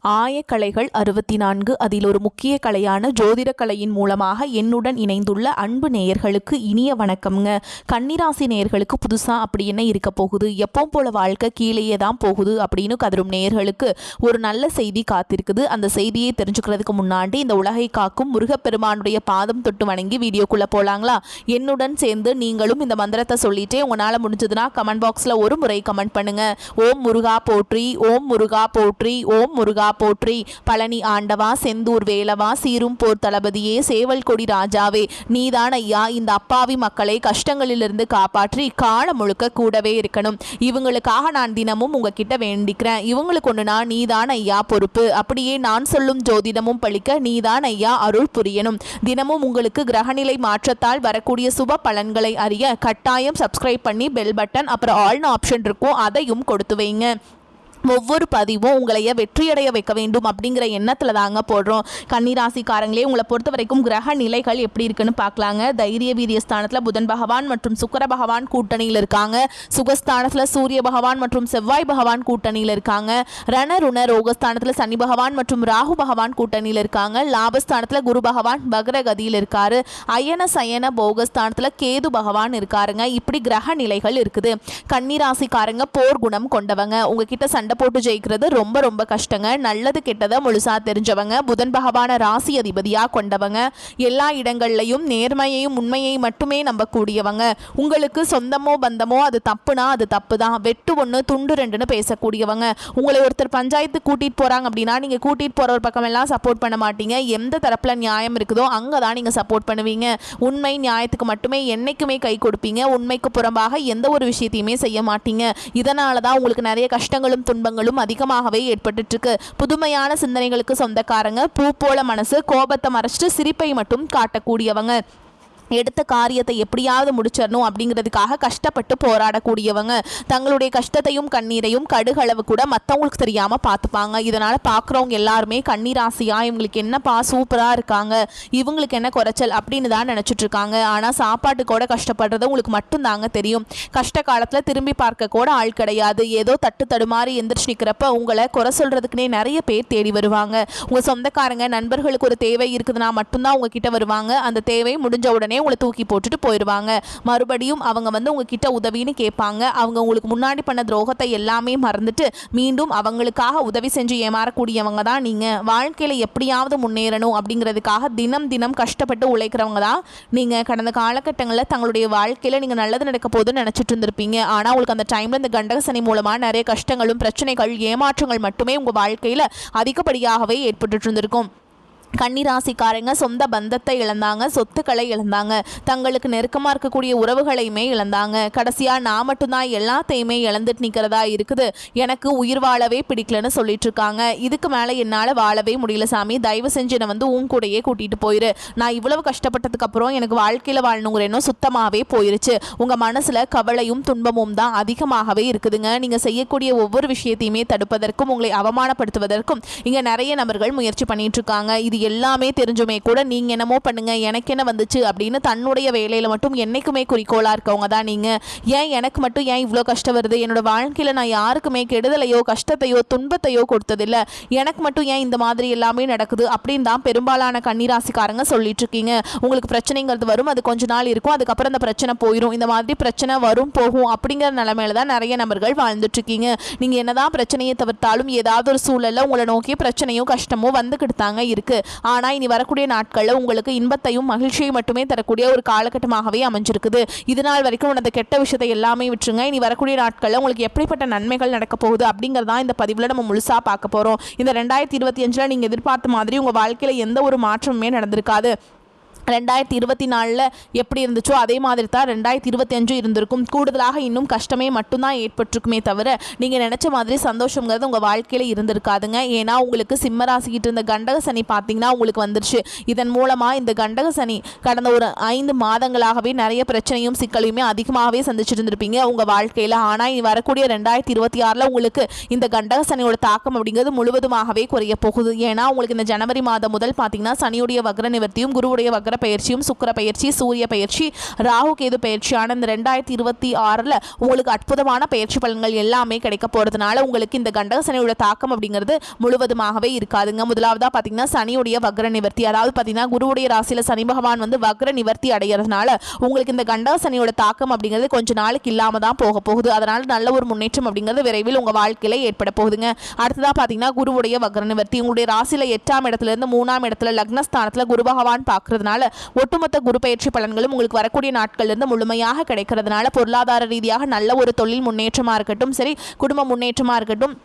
ஆயக்கலைகள் 64 அதில் ஒரு முக்கிய கலையான ஜோதிட கலையின் மூலமாக என்னுடன் இணைந்துள்ள அன்பு நேயர்களுக்கு இனிய வணக்கம்ங்க. கன்னிராசி நேயர்களுக்கு புதுசா அப்படி என்ன இருக்க போகுது, எப்பவும் போல வாழ்க்கை கீழேயே தான் போகுது அப்படின்னு கதரும் நேயர்களுக்கு ஒரு நல்ல செய்தி காத்திருக்குது. அந்த செய்தியை தெரிஞ்சுக்கிறதுக்கு முன்னாடி இந்த உலகை காக்கும் முருகப்பெருமானுடைய பாதம் தொட்டு வணங்கி வீடியோக்குள்ள போலாங்களா? என்னுடன் சேர்ந்து நீங்களும் இந்த மந்திரத்தை சொல்லிட்டே உங்களால் முடிஞ்சதுன்னா கமெண்ட் பாக்ஸில் ஒரு முறை கமெண்ட் பண்ணுங்க. ஓம் முருகா போற்றி, ஓம் முருகா போற்றி, ஓம் முருகா போற்றி. பழனி ஆண்டவா, செந்தூர் வேலவா, சீரும் போர் தளபதியே, சேவல் கொடி ராஜாவே, நீதான் ஐயா இந்த அப்பாவி மக்களை கஷ்டங்களிலிருந்து காப்பாற்றி காலம் முழுக்க கூடவே இருக்கணும். இவங்களுக்காக நான் தினமும் உங்ககிட்ட வேண்டிக்கிறேன். இவங்களுக்கு ஒண்ணுனா நீதான் ஐயா பொறுப்பு. அப்படியே நான் சொல்லும் ஜோதிடமும் பழிக்க நீதான் ஐயா அருள் புரியணும். தினமும் உங்களுக்கு கிரகநிலை மாற்றத்தால் வரக்கூடிய சுப பலன்களை அறிய கட்டாயம் சப்ஸ்கிரைப் பண்ணி பெல் பட்டன் அப்புறம் ஆல்னு ஆப்ஷன் இருக்கும், அதையும் கொடுத்து வைங்க. ஒவ்வொரு பதிவும் உங்களைய வெற்றியடைய வைக்க வேண்டும் அப்படிங்கிற எண்ணத்தில் தாங்க போடுறோம். கன்னிராசிக்காரங்களே, உங்களை பொறுத்த வரைக்கும் கிரக நிலைகள் எப்படி இருக்குன்னு பார்க்கலாங்க. தைரிய வீரிய ஸ்தானத்தில் புதன் பகவான் மற்றும் சுக்கிர பகவான் கூட்டணியில் இருக்காங்க. சுகஸ்தானத்தில் சூரிய பகவான் மற்றும் செவ்வாய் பகவான் கூட்டணியில் இருக்காங்க. ரணருண ரோகஸ்தானத்தில் சனி பகவான் மற்றும் ராகு பகவான் கூட்டணியில் இருக்காங்க. லாபஸ்தானத்தில் குரு பகவான் வக்ரகதியில் இருக்காரு. அயன சயன போகஸ்தானத்தில் கேது பகவான் இருக்காருங்க. இப்படி கிரக நிலைகள் இருக்குது. கன்னிராசிக்காரங்க போர் குணம் கொண்டவங்க. உங்ககிட்ட சண்டை போட்டு ஜெயிக்கிறது ரொம்ப ரொம்ப கஷ்டங்க. நல்லது கெட்டதை முழுசா தெரிஞ்சவங்க. புதன் பகவான ராசி அதிபதியா கொண்டவங்க. எல்லா இடங்கள்லையும் நேர்மையையும் உண்மையை மட்டுமே நம்பக்கூடியவங்க. உங்களுக்கு சொந்தமோ பந்தமோ அது தப்புனா அது தப்பு தான். வெட்டு ஒன்று துண்டு ரெண்டுன்னு பேசக்கூடியவங்க. உங்களை ஒருத்தர் பஞ்சாயத்து கூட்டிட்டு போறாங்க அப்படின்னா நீங்க கூட்டிட்டு போற ஒரு பக்கம் எல்லாம் சப்போர்ட் பண்ண மாட்டீங்க. எந்த தரப்புல நியாயம் இருக்குதோ அங்கதான் நீங்க சப்போர்ட் பண்ணுவீங்க. உண்மை நியாயத்துக்கு மட்டுமே என்னைக்குமே கை கொடுப்பீங்க. உண்மைக்கு புறம்பாக எந்த ஒரு விஷயத்தையுமே செய்ய மாட்டீங்க. இதனாலதான் உங்களுக்கு நிறைய கஷ்டங்களும் துன்பங்களும் அதிகமாகவே ஏற்பட்டு இருக்கு. புதுமையான சிந்தனைகளுக்கு சொந்தக்காரங்க. பூ போல மனசு, கோபத்தை மறைச்சிட்டு சிரிப்பை மட்டும் காட்டக்கூடியவங்க. எடுத்த காரியத்தை எப்படியாவது முடிச்சிடணும் அப்படிங்கிறதுக்காக கஷ்டப்பட்டு போராடக்கூடியவங்க. தங்களுடைய கஷ்டத்தையும் கண்ணீரையும் கடுகளவு கூட மற்றவங்களுக்கு தெரியாமல் பார்த்துப்பாங்க. இதனால் பார்க்குறவங்க எல்லாருமே கண்ணீராசியா இவங்களுக்கு என்னப்பா சூப்பராக இருக்காங்க, இவங்களுக்கு என்ன குறைச்சல் அப்படின்னு தான் நினச்சிட்டு இருக்காங்க. ஆனால் சாப்பாட்டுக்கூட கஷ்டப்படுறது உங்களுக்கு மட்டும்தாங்க தெரியும். கஷ்ட காலத்தில் திரும்பி பார்க்க கூட ஆள் கிடையாது. ஏதோ தட்டு தடுமாறி எந்திரிச்சு நிற்கிறப்ப உங்களை குறை சொல்கிறதுக்குனே நிறைய பேர் தேடி வருவாங்க. உங்கள் சொந்தக்காரங்க நண்பர்களுக்கு ஒரு தேவை இருக்குதுன்னா மட்டும்தான் உங்ககிட்ட வருவாங்க. அந்த தேவை முடிஞ்ச உடனே உங்களை தூக்கி போட்டுட்டு போயிடுவாங்க. மறுபடியும் அவங்க உங்ககிட்ட உதவின்னு கேட்பாங்க. அவங்க உங்களுக்கு முன்னாடி பண்ண துரோகத்தை எல்லாமே மறந்துட்டு மீண்டும் அவங்களுக்காக உதவி செஞ்சு ஏமாறக்கூடியவங்க தான் நீங்க. வாழ்க்கையில எப்படியாவது முன்னேறணும் அப்படிங்கிறதுக்காக தினம் தினம் கஷ்டப்பட்டு உழைக்கிறவங்க தான் நீங்க. கடந்த காலகட்டங்களில் தங்களுடைய வாழ்க்கையில நீங்க நல்லது நடக்க போதுன்னு நினைச்சிட்டு இருந்திருப்பீங்க. ஆனா உங்களுக்கு அந்த டைம்ல இந்த கண்டக சனி மூலமா நிறைய கஷ்டங்களும் பிரச்சனைகள் ஏமாற்றங்கள் மட்டுமே உங்க வாழ்க்கையில அதிகப்படியாகவே ஏற்பட்டு இருந்திருக்கும். கன்னிராசிக்காரங்க சொந்த பந்தத்தை இழந்தாங்க, சொத்துக்களை இழந்தாங்க, தங்களுக்கு நெருக்கமாக இருக்கக்கூடிய உறவுகளையுமே இழந்தாங்க. கடைசியாக நான் மட்டும்தான் எல்லாத்தையுமே இழந்துட்டு நிற்கிறதா இருக்குது, எனக்கு உயிர் வாழவே பிடிக்கலன்னு சொல்லிட்டு இருக்காங்க. இதுக்கு மேலே என்னால் வாழவே முடியல சாமி, தயவு செஞ்சு என்னை உன் கூடையே கூட்டிகிட்டு போயிரு. நான் இவ்வளவு கஷ்டப்பட்டதுக்கு அப்புறம் எனக்கு வாழ்க்கையில் வாழணுங்கிற எண்ணம் சுத்தமாகவே போயிருச்சு. உங்கள் மனசில் கவலையும் துன்பமும் தான் அதிகமாகவே இருக்குதுங்க. நீங்கள் செய்யக்கூடிய ஒவ்வொரு விஷயத்தையுமே தடுப்பதற்கும் உங்களை அவமானப்படுத்துவதற்கும் இங்கே நிறைய நபர்கள் முயற்சி பண்ணிட்டு இருக்காங்க. இது எல்லாமே தெரிஞ்சுமே கூட நீங்க என்னமோ பண்ணுங்க, எனக்கு என்ன வந்துச்சு அப்படின்னு தன்னுடைய வேலையில மட்டும் என்னைக்குமே குறிக்கோளா இருக்கவங்க தான் நீங்க. ஏன் எனக்கு மட்டும் ஏன் இவ்வளோ கஷ்டம் வருது, என்னோட வாழ்க்கையில நான் யாருக்குமே கெடுதலையோ கஷ்டத்தையோ துன்பத்தையோ கொடுத்ததில்ல, எனக்கு மட்டும் ஏன் இந்த மாதிரி எல்லாமே நடக்குது அப்படின்னு தான் பெரும்பாலான கன்னிராசிக்காரங்க சொல்லிட்டு இருக்கீங்க. உங்களுக்கு பிரச்சனைங்கிறது வரும், அது கொஞ்ச நாள் இருக்கும், அதுக்கப்புறம் அந்த பிரச்சனை போயிடும். இந்த மாதிரி பிரச்சனை வரும் போகும் அப்படிங்கிற நிலைமையில தான் நிறைய நபர்கள் வாழ்ந்துட்டு இருக்கீங்க. நீங்க என்னதான் பிரச்சனையை தவிர்த்தாலும் ஏதாவது ஒரு சூழல்ல உங்களை நோக்கி பிரச்சனையோ கஷ்டமோ வந்துக்கிட்டு தாங்க இருக்கு. ஆனால் இனி வரக்கூடிய நாட்களில் உங்களுக்கு இன்பத்தையும் மகிழ்ச்சியை மட்டுமே தரக்கூடிய ஒரு காலகட்டமாகவே அமைஞ்சிருக்குது. இது நாள் வரைக்கும் அந்த கெட்ட விஷயத்தை எல்லாமே விட்டுருங்க. இனி வரக்கூடிய நாட்களில் உங்களுக்கு எப்படிப்பட்ட நன்மைகள் நடக்க போகுது அப்படிங்கிறதான் இந்த பதிவில் நம்ம முழுசா பார்க்க போகிறோம். இந்த 2025 நீங்கள் எதிர்பார்த்த மாதிரி உங்கள் வாழ்க்கையில் எந்த ஒரு மாற்றமுமே நடந்திருக்காது. 2024 எப்படி இருந்துச்சோ அதே மாதிரி தான் 2025 இருந்திருக்கும். கூடுதலாக இன்னும் கஷ்டமே மட்டும்தான் ஏற்பட்டிருக்குமே தவிர நீங்கள் நினச்ச மாதிரி சந்தோஷங்கிறது உங்கள் வாழ்க்கையில் இருந்திருக்காதுங்க. ஏன்னா உங்களுக்கு சிம்மராசிக்கிட்டு இருந்த கண்டக சனி பார்த்தீங்கன்னா உங்களுக்கு வந்துருச்சு. இதன் மூலமாக இந்த கண்டக சனி கடந்த ஒரு 5 மாதங்களாகவே நிறைய பிரச்சனையும் சிக்கலையுமே அதிகமாகவே சந்திச்சுட்டு இருந்திருப்பீங்க உங்கள் வாழ்க்கையில். ஆனால் இனி வரக்கூடிய 2026 உங்களுக்கு இந்த கண்டக சனியோட தாக்கம் அப்படிங்கிறது முழுவதுமாகவே குறைய போகுது. ஏன்னா உங்களுக்கு இந்த ஜனவரி மாதம் முதல் பார்த்தீங்கன்னா சனியுடைய வக்ர நிவர்த்தியும் குருவுடைய வக்ர பயிற்சியும் சுக்கிர பயிற்சி, சூரிய பயிற்சி, ராகு கேது பயிற்சியான இந்த 2026 உங்களுக்கு அற்புதமான பயிற்சி பலன்கள் எல்லாமே கிடைக்க போகிறதுனால உங்களுக்கு இந்த கண்டக சனியோட தாக்கம் அப்படிங்கிறது முழுவதுமாகவே இருக்காதுங்க. முதலாவதாக பார்த்தீங்கன்னா சனியுடைய வக்ர நிவர்த்தி, அதாவது பார்த்தீங்கன்னா குருவுடைய ராசியில் சனி பகவான் வந்து வக்ர நிவர்த்தி அடைகிறதுனால உங்களுக்கு இந்த கண்டக சனியோட தாக்கம் அப்படிங்கிறது கொஞ்ச நாளுக்கு இல்லாமல் தான் போக போகுது. அதனால் நல்ல ஒரு முன்னேற்றம் அப்படிங்கிறது விரைவில் உங்கள் வாழ்க்கையில் ஏற்பட போகுதுங்க. அடுத்ததாக பார்த்தீங்கன்னா குருவுடைய வக்ர நிவர்த்தி உங்களுடைய ராசியில் 8ஆம் இடத்துலேருந்து 3ஆம் இடத்துல லக்னஸ்தானத்தில் குரு பகவான் பார்க்கறதுனால ஒட்டுமொத்த குரு பயிற்சி பலன்களும் உங்களுக்கு வரக்கூடிய நாட்கள்லேருந்து முழுமையாக கிடைக்கிறதுனால பொருளாதார ரீதியாக நல்ல ஒரு தொழில் முன்னேற்றமாக இருக்கட்டும் சரி, குடும்ப முன்னேற்றமாக இருக்கட்டும்,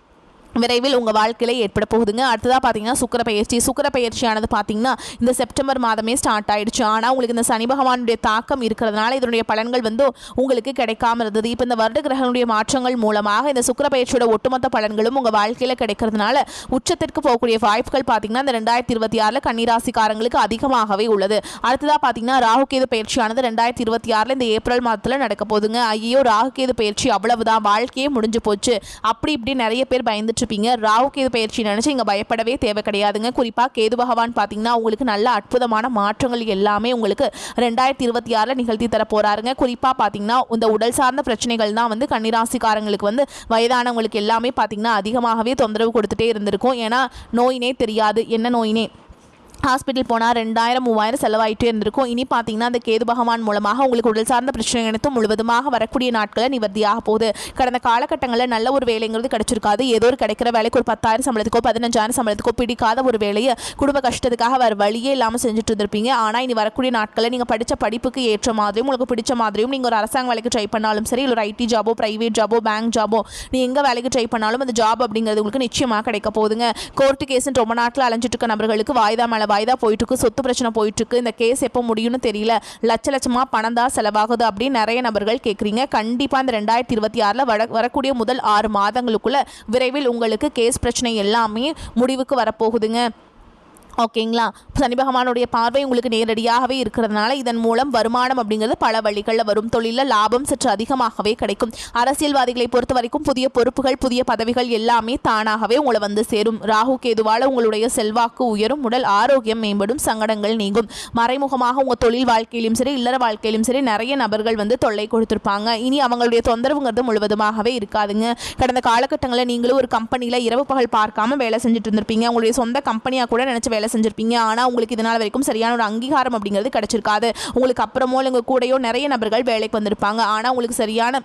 விரைவில் உங்கள் வாழ்க்கையில் ஏற்பட போகுதுங்க. அடுத்ததாக பார்த்தீங்கன்னா சுக்கிர பயிற்சியானது பார்த்தீங்கன்னா இந்த செப்டம்பர் மாதமே ஸ்டார்ட் ஆயிடுச்சு. ஆனால் உங்களுக்கு இந்த சனி பகவானுடைய தாக்கம் இருக்கிறதுனால இதனுடைய பலன்கள் வந்து உங்களுக்கு கிடைக்காம இருந்தது. இப்போ இந்த வருட கிரகங்களுடைய மாற்றங்கள் மூலமாக இந்த சுக்கிர பயிற்சியோட ஒட்டுமொத்த பலன்களும் உங்கள் வாழ்க்கையில் கிடைக்கிறதுனால உச்சத்திற்கு போகக்கூடிய வாய்ப்புகள் பார்த்தீங்கன்னா இந்த 2026 கன்னிராசிக்காரங்களுக்கு அதிகமாகவே உள்ளது. அடுத்ததாக பார்த்தீங்கன்னா ராகுகேது பயிற்சியானது 2026 இந்த ஏப்ரல் மாதத்தில் நடக்க போகுதுங்க. ஐயோ ராகுகேது பயிற்சி அவ்வளவுதான், வாழ்க்கையே முடிஞ்சு போச்சு அப்படி இப்படி நிறைய பேர் பயந்துட்டு ராகு கேது பயிற்சி நினைச்சு இங்க பயப்படவே தேவை கிடையாதுங்க. குறிப்பா கேது பகவான் பாத்தீங்கன்னா உங்களுக்கு நல்ல அற்புதமான மாற்றங்கள் எல்லாமே உங்களுக்கு 2026 நிகழ்த்தி தர போறாருங்க. குறிப்பா பாத்தீங்கன்னா இந்த உடல் சார்ந்த பிரச்சனைகள் தான் வந்து கன்னிராசிக்காரங்களுக்கு வந்து வயதானவங்களுக்கு எல்லாமே பாத்தீங்கன்னா அதிகமாகவே தொந்தரவு கொடுத்துட்டே இருந்திருக்கும். ஏன்னா நோயினே தெரியாது, என்ன நோயினே ஹாஸ்பிட்டல் போனால் 2000-3000 செலவாயிட்டே இருந்திருக்கும். இனி பார்த்தீங்கன்னா அந்த கேது பகவான் மூலமாக உங்களுக்கு உடல் சார்ந்த பிரச்சனை அனைத்தும் முழுவதுமாக வரக்கூடிய நாட்களை நிவர்த்தியாக போகுது. கடந்த காலகட்டங்களில் நல்ல ஒரு வேலைங்கிறது கிடைச்சிருக்காது. ஏதோ ஒரு கிடைக்கிற வேலைக்கு ஒரு 10,000 சம்பளத்துக்கோ 15,000 சம்பளத்துக்கோ பிடிக்காத ஒரு வேலையை குடும்ப கஷ்டத்துக்காக வேறு வழியே இல்லாமல் செஞ்சுட்டு இருந்திருப்பீங்க. ஆனால் இனி வரக்கூடிய நாட்களில் நீங்கள் படித்த படிப்புக்கு ஏற்ற மாதிரியும் உங்களுக்கு பிடிச்ச மாதிரியும் நீங்கள் ஒரு அரசாங்க வேலைக்கு ட்ரை பண்ணாலும் சரி, இல்லை ஒரு ஐடி ஜாபோ, பிரைவேட் ஜாபோ, பேங்க் ஜாபோ, நீ எங்கே வேலைக்கு ட்ரை பண்ணாலும் அந்த ஜாப் அப்படிங்கிறது உங்களுக்கு நிச்சயமாக கிடைக்க போகுதுங்க. கோர்ட்டு கேஸுன்னு ரொம்ப நாட்டில் அலைஞ்சிட்டு இருக்க நபர்களுக்கு வாய்தா மேலே வாய்தா போயிட்டு இருக்கு, சொத்து பிரச்சனை போயிட்டு இருக்கு, இந்த கேஸ் எப்போ முடியும்னு தெரியல, லட்சமா பணம் தான் செலவாகுது அப்படின்னு நிறைய நபர்கள் கேட்குறீங்க. கண்டிப்பாக இந்த 2026 வரக்கூடிய முதல் 6 மாதங்களுக்குள்ள விரைவில் உங்களுக்கு கேஸ் பிரச்சனை எல்லாமே முடிவுக்கு வரப்போகுதுங்க. ஓகேங்களா? சனி பகவானுடைய பார்வை உங்களுக்கு நேரடியாகவே இருக்கிறதுனால இதன் மூலம் வருமானம் அப்படிங்கிறது பல வழிகளில் வரும். தொழிலில் லாபம் சற்று அதிகமாகவே கிடைக்கும். அரசியல்வாதிகளை பொறுத்த வரைக்கும் புதிய பொறுப்புகள், புதிய பதவிகள் எல்லாமே தானாகவே உங்களை வந்து சேரும். ராகு கேதுவால் உங்களுடைய செல்வாக்கு உயரும், உடல் ஆரோக்கியம் மேம்படும், சங்கடங்கள் நீங்கும். மறைமுகமாக உங்கள் தொழில் வாழ்க்கையிலும் சரி, இல்லற வாழ்க்கையிலும் சரி நிறைய நபர்கள் வந்து தொல்லை கொடுத்துருப்பாங்க. இனி அவங்களுடைய தொந்தரவுங்கிறது முழுவதுமாகவே இருக்காதுங்க. கடந்த காலகட்டங்களில் நீங்களும் ஒரு கம்பெனியில் இரவு பகல் பார்க்காம வேலை செஞ்சுட்டு இருந்திருப்பீங்க. உங்களுடைய சொந்த கம்பெனியாக கூட நினச்சி வேலை செஞ்சிருப்பீங்க. ஆனால் உங்களுக்கு இதனால் வரைக்கும் சரியான ஒரு அங்கீகாரம் அப்படிங்கிறது கிடைச்சிருக்காது. உங்களுக்கு அப்புறமோ உங்கள் கூடயோ நிறைய நபர்கள் வேலைக்கு வந்திருப்பாங்க. ஆனால் உங்களுக்கு சரியான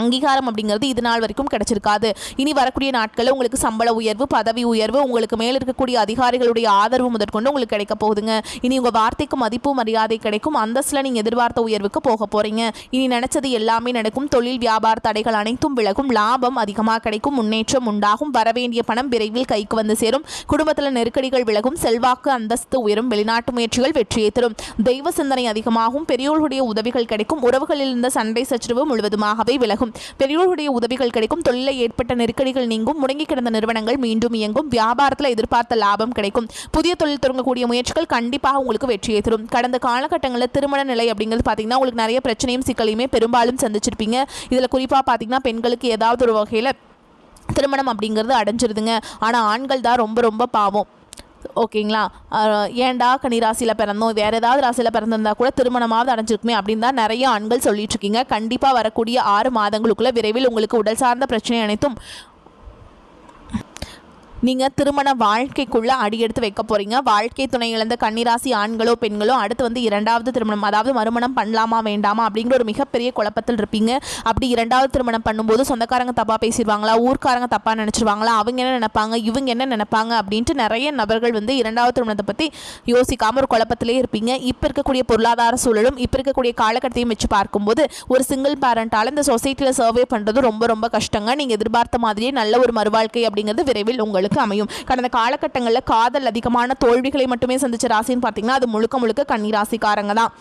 அங்கீகாரம் அப்படிங்கிறது இது நாள் வரைக்கும் கிடைச்சிருக்காது. இனி வரக்கூடிய நாட்களில் உங்களுக்கு சம்பள உயர்வு, பதவி உயர்வு, உங்களுக்கு மேல் இருக்கக்கூடிய அதிகாரிகளுடைய ஆதரவு முதற்கொண்டு உங்களுக்கு கிடைக்க போகுதுங்க. இனி உங்கள் வார்த்தைக்கு மதிப்பு மரியாதை கிடைக்கும். அந்தஸ்தில் நீங்கள் எதிர்பார்த்த உயர்வுக்கு போக போகிறீங்க. இனி நினைச்சது எல்லாமே நடக்கும். தொழில் வியாபார தடைகள் அனைத்தும் விலகும். லாபம் அதிகமாக கிடைக்கும். முன்னேற்றம் உண்டாகும். வரவேண்டிய பணம் விரைவில் கைக்கு வந்து சேரும். குடும்பத்தில் நெருக்கடிகள் விலகும். செல்வாக்கு அந்தஸ்து உயரும். வெளிநாட்டு முயற்சிகள் வெற்றியை தரும். தெய்வ சிந்தனை அதிகமாகும். பெரியோர்களுடைய உதவிகள் கிடைக்கும். உறவுகளில் இருந்த சண்டை சச்சரவு முழுவதுமாகவே விலகும். பெரியோர்களுடைய உதவிகள் கிடைக்கும். தொழிலில் ஏற்பட்ட நெருக்கடிகள் நீங்கும். முடங்கி கிடந்த நிறுவனங்கள் மீண்டும் இயங்கும். வியாபாரத்தில் எதிர்பார்த்த லாபம் கிடைக்கும். புதிய தொழில் தொடங்கக்கூடிய முயற்சிகள் கண்டிப்பாக உங்களுக்கு வெற்றியை தரும். கடந்த காலகட்டங்களில் திருமண நிலை அப்படிங்கிறது பார்த்தீங்கன்னா உங்களுக்கு நிறைய பிரச்சனையும் சிக்கலையுமே பெரும்பாலும் சந்திச்சிருப்பீங்க. இதில் குறிப்பாக பார்த்தீங்கன்னா பெண்களுக்கு ஏதாவது ஒரு வகையில் திருமணம் அப்படிங்கிறது அடைஞ்சிருதுங்க. ஆனால் ஆண்கள் தான் ரொம்ப ரொம்ப பாவம். ஓகேங்களா? ஏன்டா கன்னிராசியில் பிறந்தோம், வேறு ஏதாவது ராசியில் பிறந்திருந்தா கூட திருமணமாவது அடைஞ்சிருக்குமே அப்படின்னு தான் நிறைய ஆண்கள் சொல்லிட்டு இருக்கீங்க. கண்டிப்பாக வரக்கூடிய 6 மாதங்களுக்குள்ள விரைவில் உங்களுக்கு உடல் சார்ந்த பிரச்சனை அனைத்தும் நீங்கள் திருமண வாழ்க்கைக்குள்ளே அடியெடுத்து வைக்க போகிறீங்க. வாழ்க்கை துணை இழந்த கன்னிராசி ஆண்களோ பெண்களோ அடுத்து வந்து 2வது திருமணம், அதாவது மறுமணம் பண்ணலாமா வேண்டாமா அப்படிங்கிற ஒரு மிகப்பெரிய குழப்பத்தில் இருப்பீங்க. அப்படி 2வது திருமணம் பண்ணும்போது சொந்தக்காரங்க தப்பாக பேசிடுவாங்களா, ஊர்க்காரங்க தப்பாக நினச்சிருவாங்களா, அவங்க என்ன நினைப்பாங்க, இவங்க என்ன நினைப்பாங்க அப்படின்ட்டு நிறைய நபர்கள் வந்து 2வது திருமணத்தை பற்றி யோசிக்காமல் ஒரு குழப்பத்திலே இருப்பீங்க. இப்போ இருக்கக்கூடிய பொருளாதார சூழலும் இப்போ இருக்கக்கூடிய காலகட்டத்தையும் வச்சு பார்க்கும்போது ஒரு சிங்கிள் பேரண்டால் இந்த சொசைட்டியில் சர்வே பண்ணுறது ரொம்ப ரொம்ப கஷ்டங்க. நீங்கள் எதிர்பார்த்த மாதிரியே நல்ல ஒரு மறுவாழ்க்கை அப்படிங்கிறது விரைவில் உங்களுக்கு அமையும். கடந்த காலகட்டங்களில் காதல் அதிகமான தோல்விகளை மட்டுமே சந்திச்ச ராசின்னு பார்த்தீங்கன்னா அது முழுக்க முழுக்க கன்னி ராசிக்காரங்க தான்.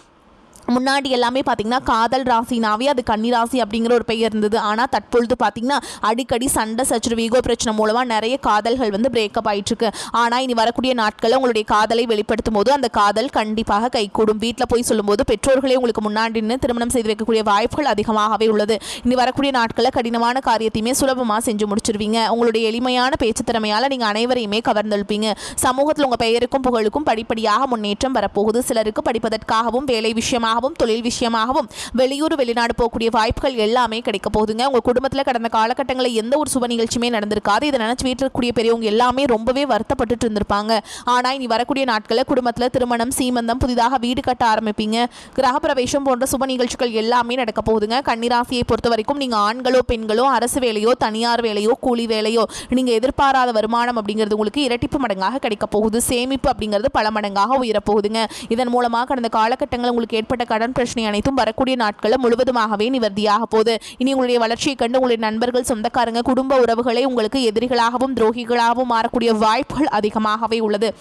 முன்னாடி எல்லாமே பார்த்தீங்கன்னா காதல் ராசினாவே அது கன்னி ராசி அப்படிங்கிற ஒரு பெயர் இருந்தது. ஆனால் தற்பொழுது பார்த்தீங்கன்னா அடிக்கடி சண்டை சச்சரவு ஈகோ பிரச்சனை மூலமாக நிறைய காதல்கள் வந்து பிரேக்கப் ஆகிட்டுருக்கு. ஆனால் இனி வரக்கூடிய நாட்களில் உங்களுடைய காதலை வெளிப்படுத்தும் போது அந்த காதல் கண்டிப்பாக கைகூடும். வீட்டில் போய் சொல்லும்போது பெற்றோர்களே உங்களுக்கு முன்னாடி நின்று திருமணம் செய்து வைக்கக்கூடிய வாய்ப்புகள் அதிகமாகவே உள்ளது. இனி வரக்கூடிய நாட்களில் கடினமான காரியத்தையுமே சுலபமாக செஞ்சு முடிச்சிருவீங்க. உங்களுடைய எளிமையான பேச்சு திறமையால் நீங்கள் அனைவரையுமே கவர்ந்தெழுப்பீங்க. சமூகத்தில் உங்கள் பெயருக்கும் புகழுக்கும் படிப்படியாக முன்னேற்றம் வரப்போகுது. சிலருக்கு படிப்பதற்காகவும் வேலை விஷயமாக தொழில் விஷயமாகவும் வெளியூர் வெளிநாடு போகக்கூடிய வாய்ப்புகள் எல்லாமே கிடைக்க போகுதுங்க. உங்க குடும்பத்தில் கடந்த காலகட்டங்களில் எந்த ஒரு சுப நிகழ்ச்சியுமே நடந்திருக்காது. இதை நினைச்சு வீட்டில் இருக்கக்கூடிய பெரியவங்க எல்லாமே ரொம்பவே வருத்தப்பட்டு இருந்திருப்பாங்க. ஆனால் இனி வரக்கூடிய நாட்களில் குடும்பத்தில் திருமணம், சீமந்தம், புதிதாக வீடு கட்ட ஆரம்பிப்பீங்க. கிரகப்பிரவேசம் போன்ற சுப நிகழ்ச்சிகள் எல்லாமே நடக்க போகுதுங்க. கன்னிராசியை பொறுத்த வரைக்கும் நீங்க ஆண்களோ பெண்களோ அரசு வேலையோ தனியார் வேலையோ கூலி வேலையோ நீங்க எதிர்பாராத வருமானம் அப்படிங்கிறது உங்களுக்கு இரட்டிப்பு மடங்காக கிடைக்க போகுது. சேமிப்பு அப்படிங்கிறது பல மடங்காக உயரப்போகுதுங்க. இதன் மூலமாக கடந்த காலகட்டங்கள் உங்களுக்கு ஏற்பட்ட கடன் பிரச்சனை அனைத்தும் வரக்கூடிய நாட்களில் முழுவதுமாகவே நிவர்த்தியாக போகுது. இனி உங்களுடைய வளர்ச்சியை கண்டு உங்களுடைய நண்பர்கள், சொந்தக்காரங்க, குடும்ப உறவுகளே உங்களுக்கு எதிரிகளாகவும் துரோகிகளாகவும் மாறக்கூடிய வாய்ப்புகள் அதிகமாகவே உள்ளது.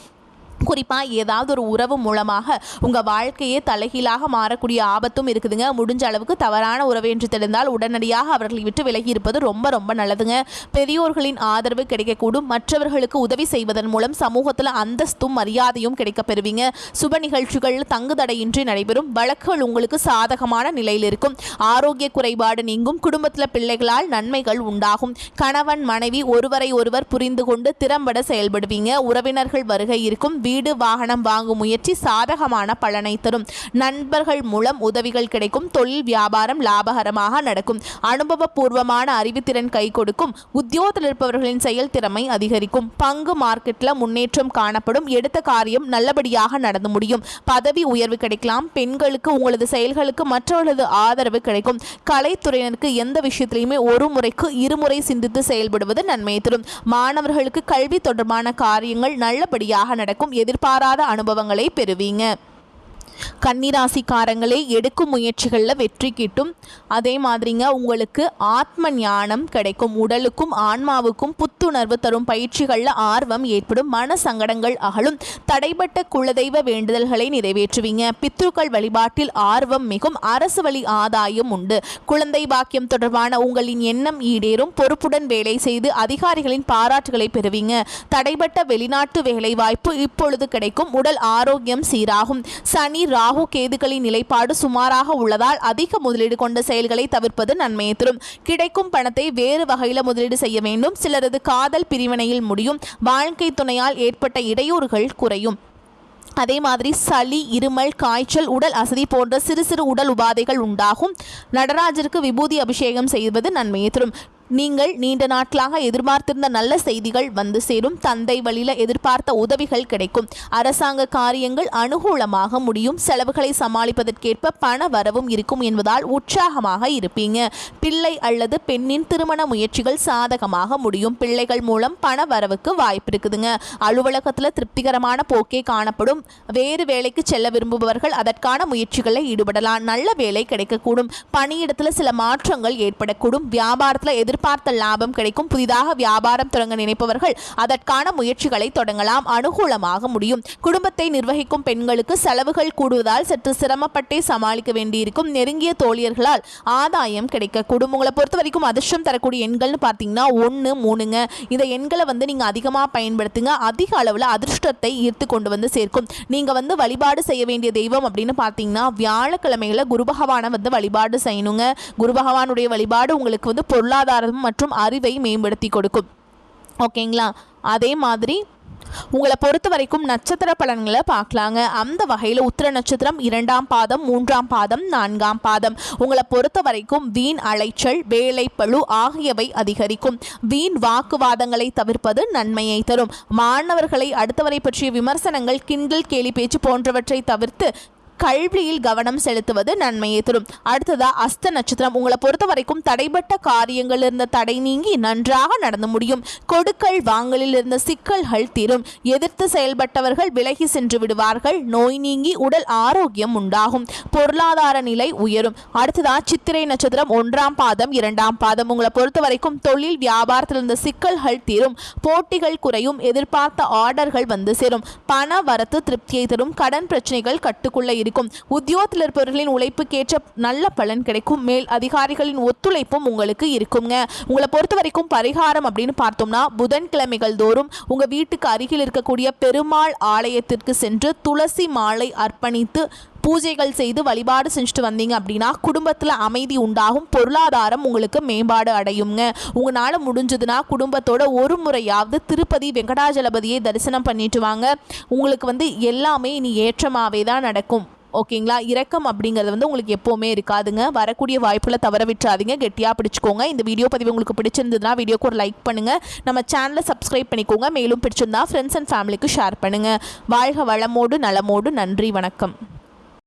குறிப்பாக ஏதாவது ஒரு உறவு மூலமாக உங்கள் வாழ்க்கையே தலைகீழாக மாறக்கூடிய ஆபத்தும் இருக்குதுங்க. முடிஞ்ச அளவுக்கு தவறான உறவு என்று தெரிந்தால் உடனடியாக அவர்களை விட்டு விலகி இருப்பது ரொம்ப ரொம்ப நல்லதுங்க. பெரியோர்களின் ஆதரவு கிடைக்கக்கூடும். மற்றவர்களுக்கு உதவி செய்வதன் மூலம் சமூகத்தில் அந்தஸ்தும் மரியாதையும் கிடைக்க பெறுவீங்க. சுப நிகழ்ச்சிகள் தங்குதடையின்றி நடைபெறும். வழக்குகள் உங்களுக்கு சாதகமான நிலையில் இருக்கும். ஆரோக்கிய குறைபாடு நீங்கும். குடும்பத்தில் பிள்ளைகளால் நன்மைகள் உண்டாகும். கணவன் மனைவி ஒருவரை ஒருவர் புரிந்து கொண்டு திறம்பட செயல்படுவீங்க. உறவினர்கள் வருகை இருக்கும். வீடு வாகனம் வாங்கும் முயற்சி சாதகமான பலனை தரும். நண்பர்கள் மூலம் உதவிகள் கிடைக்கும். தொழில் வியாபாரம் லாபகரமாக நடக்கும். அனுபவபூர்வமான அறிவுத்திறன் கை கொடுக்கும். உத்தியோகத்தில் இருப்பவர்களின் செயல் திறமை அதிகரிக்கும். பங்கு மார்க்கெட்ல முன்னேற்றம் காணப்படும். எடுத்த காரியம் நல்லபடியாக நடந்து முடியும். பதவி உயர்வு கிடைக்கலாம். பெண்களுக்கு உங்களது செயல்களுக்கு மற்றவர்களது ஆதரவு கிடைக்கும். கலைத்துறையினருக்கு எந்த விஷயத்திலையுமே ஒரு முறைக்கு இருமுறை சிந்தித்து செயல்படுவது நன்மையை தரும். மாணவர்களுக்கு கல்வி தொடர்பான காரியங்கள் நல்லபடியாக நடக்கும். எதிர்பாராத அனுபவங்களை பெறுவீங்க. கன்னிராசிக்காரங்களே எடுக்கும் முயற்சிகளில் வெற்றி கிட்டும். அதே மாதிரிங்க உங்களுக்கு ஆத்ம ஞானம் கிடைக்கும். உடலுக்கும் ஆன்மாவுக்கும் புத்துணர்வு தரும் பயிற்சிகளில் ஆர்வம் ஏற்படும். மன சங்கடங்கள் அகலும். தடைப்பட்ட குலதெய்வ வேண்டுதல்களை நிறைவேற்றுவீங்க. பித்ருக்கள் வழிபாட்டில் ஆர்வம் மிகும். அரசு வழி ஆதாயம் உண்டு. குழந்தை பாக்கியம் தொடர்பான உங்களின் எண்ணம் ஈடேறும். பொறுப்புடன் வேலை செய்து அதிகாரிகளின் பாராட்டுகளை பெறுவீங்க. தடைப்பட்ட வெளிநாட்டு வேலை வாய்ப்பு இப்பொழுது கிடைக்கும். உடல் ஆரோக்கியம் சீராகும். சனி ராகு கேதுகளின் நிலைப்பாடு சுமாராக உள்ளதால் அதிக முதலீடு கொண்ட செயல்களை தவிர்ப்பது நன்மையை தரும். கிடைக்கும் பணத்தை வேறு வகையில் முதலீடு செய்ய வேண்டும். சிலரது காதல் பிரிவினையில் முடியும். வாழ்க்கை துணையால் ஏற்பட்ட இடையூறுகள் குறையும். அதே மாதிரி சளி, இருமல், காய்ச்சல், உடல் அசதி போன்ற சிறு சிறு உடல் உபாதைகள் உண்டாகும். நடராஜருக்கு விபூதி அபிஷேகம் செய்வது நன்மையை தரும். நீங்கள் நீண்ட நாட்களாக எதிர்பார்த்திருந்த நல்ல செய்திகள் வந்து சேரும். தந்தை வழியில் எதிர்பார்த்த உதவிகள் கிடைக்கும். அரசாங்க காரியங்கள் அனுகூலமாக முடியும். செலவுகளை சமாளிப்பதற்கேற்ப பண வரவும் இருக்கும் என்பதால் உற்சாகமாக இருப்பீங்க. பிள்ளை அல்லது பெண்ணின் திருமண முயற்சிகள் சாதகமாக முடியும். பிள்ளைகள் மூலம் பண வரவுக்கு வாய்ப்பு இருக்குதுங்க. அலுவலகத்தில் திருப்திகரமான போக்கே காணப்படும். வேறு வேலைக்கு செல்ல விரும்புபவர்கள் அதற்கான முயற்சிகளை ஈடுபடலாம். நல்ல வேலை கிடைக்கக்கூடும். பணியிடத்தில் சில மாற்றங்கள் ஏற்படக்கூடும். வியாபாரத்தில் பார்த்த லாபம் கிடைக்கும். புதிதாக வியாபாரம் தொடங்க நினைப்பவர்கள் அதற்கான முயற்சிகளை தொடங்கலாம். அனுகூலமாக முடியும். குடும்பத்தை நிர்வகிக்கும் பெண்களுக்கு செலவுகள் கூடுவதால் சற்று சிரமப்பட்டே சமாளிக்க வேண்டியிருக்கும். நெருங்கிய தோழியர்களால் ஆதாயம் கிடைக்க குடும்பங்களை பொறுத்த வரைக்கும் அதிர்ஷ்டம் தரக்கூடிய எண்கள்னு பார்த்தீங்கன்னா 1, 3ங்க. இந்த எண்களை நீங்க அதிகமாக பயன்படுத்துங்க. அதிக அளவில் அதிர்ஷ்டத்தை ஈர்த்து கொண்டு வந்து சேர்க்கும். நீங்க வழிபாடு செய்ய வேண்டிய தெய்வம் அப்படின்னு பார்த்தீங்கன்னா வியாழக்கிழமையில குரு பகவானை வழிபாடு செய்யணுங்க. குரு பகவானுடைய வழிபாடு உங்களுக்கு பொருளாதார மற்றும் அறிவை மேம்படுத்தி கொடுக்கும். ஓகேங்களா? அதே மாதிரி உங்களை பொறுத்த வரைக்கும் நட்சத்திர பலன்களை பார்க்கலாங்க. அந்த வகையில் உத்திர நட்சத்திரம் 2ஆம் பாதம், 3ஆம் பாதம், 4ஆம் பாதம் உங்களை பொறுத்த வரைக்கும் வீண் அலைச்சல், வேலை பளு ஆகியவை அதிகரிக்கும். வீண் வாக்குவாதங்களை தவிர்ப்பது நன்மையை தரும். மாணவர்களை அடுத்தவரை பற்றிய விமர்சனங்கள், கிண்டல், கேலி பேச்சு போன்றவற்றை தவிர்த்து கல்வியில் கவனம் செலுத்துவது நன்மையை தரும். அடுத்ததா அஸ்த நட்சத்திரம் உங்களை பொறுத்த வரைக்கும் தடைப்பட்ட காரியங்கள் இருந்த தடை நீங்கி நன்றாக நடந்து முடியும். கொடுக்கல் வாங்கலில் இருந்த சிக்கல்கள் தீரும். எதிர்த்து செயல்பட்டவர்கள் விலகி சென்று விடுவார்கள். நோய் நீங்கி உடல் ஆரோக்கியம் உண்டாகும். பொருளாதார நிலை உயரும். அடுத்ததா சித்திரை நட்சத்திரம் 1ஆம் பாதம், 2ஆம் பாதம் உங்களை பொறுத்த வரைக்கும் தொழில் வியாபாரத்தில் இருந்த சிக்கல்கள் தீரும். போட்டிகள் குறையும். எதிர்பார்த்த ஆர்டர்கள் வந்து சேரும். பண வரத்து திருப்தியை தரும். கடன் பிரச்சனைகள் கட்டுக்குள்ள இருக்கும். உத்தியோகத்தில் இருப்பவர்களின் உழைப்புக்கேற்ற நல்ல பலன் கிடைக்கும். மேல் அதிகாரிகளின் ஒத்துழைப்பும் உங்களுக்கு இருக்குங்க. உங்களை பொறுத்த வரைக்கும் பரிகாரம் அப்படின்னு பார்த்தோம்னா, புதன்கிழமைகள் தோறும் உங்கள் வீட்டுக்கு அருகில் இருக்கக்கூடிய பெருமாள் ஆலயத்திற்கு சென்று துளசி மாலை அர்ப்பணித்து பூஜைகள் செய்து வழிபாடு செஞ்சுட்டு வந்தீங்க அப்படின்னா குடும்பத்தில் அமைதி உண்டாகும். பொருளாதாரம் உங்களுக்கு மேம்பாடு அடையுங்க. உங்களால் முடிஞ்சதுன்னா குடும்பத்தோட ஒரு முறையாவது திருப்பதி வெங்கடாஜலபதியை தரிசனம் பண்ணிட்டு வாங்க. உங்களுக்கு எல்லாமே இனி ஏற்றமாகவே தான் நடக்கும். ஓகேங்களா? இரக்கம் அப்படிங்கிறது உங்களுக்கு எப்போவுமே இருக்காதுங்க. வரக்கூடிய வாய்ப்புகளை தவற விட்டுறாதீங்க. கெட்டியாக பிடிச்சிக்கோங்க. இந்த வீடியோ பதிவு உங்களுக்கு பிடிச்சிருந்ததுன்னா வீடியோக்கு ஒரு லைக் பண்ணுங்கள். நம்ம சேனலை சப்ஸ்கிரைப் பண்ணிக்கோங்க. மேலும் பிடிச்சிருந்தா ஃப்ரெண்ட்ஸ் அண்ட் ஃபேமிலிக்கு ஷேர் பண்ணுங்கள். வாழ்க வளமோடு நலமோடு. நன்றி, வணக்கம்.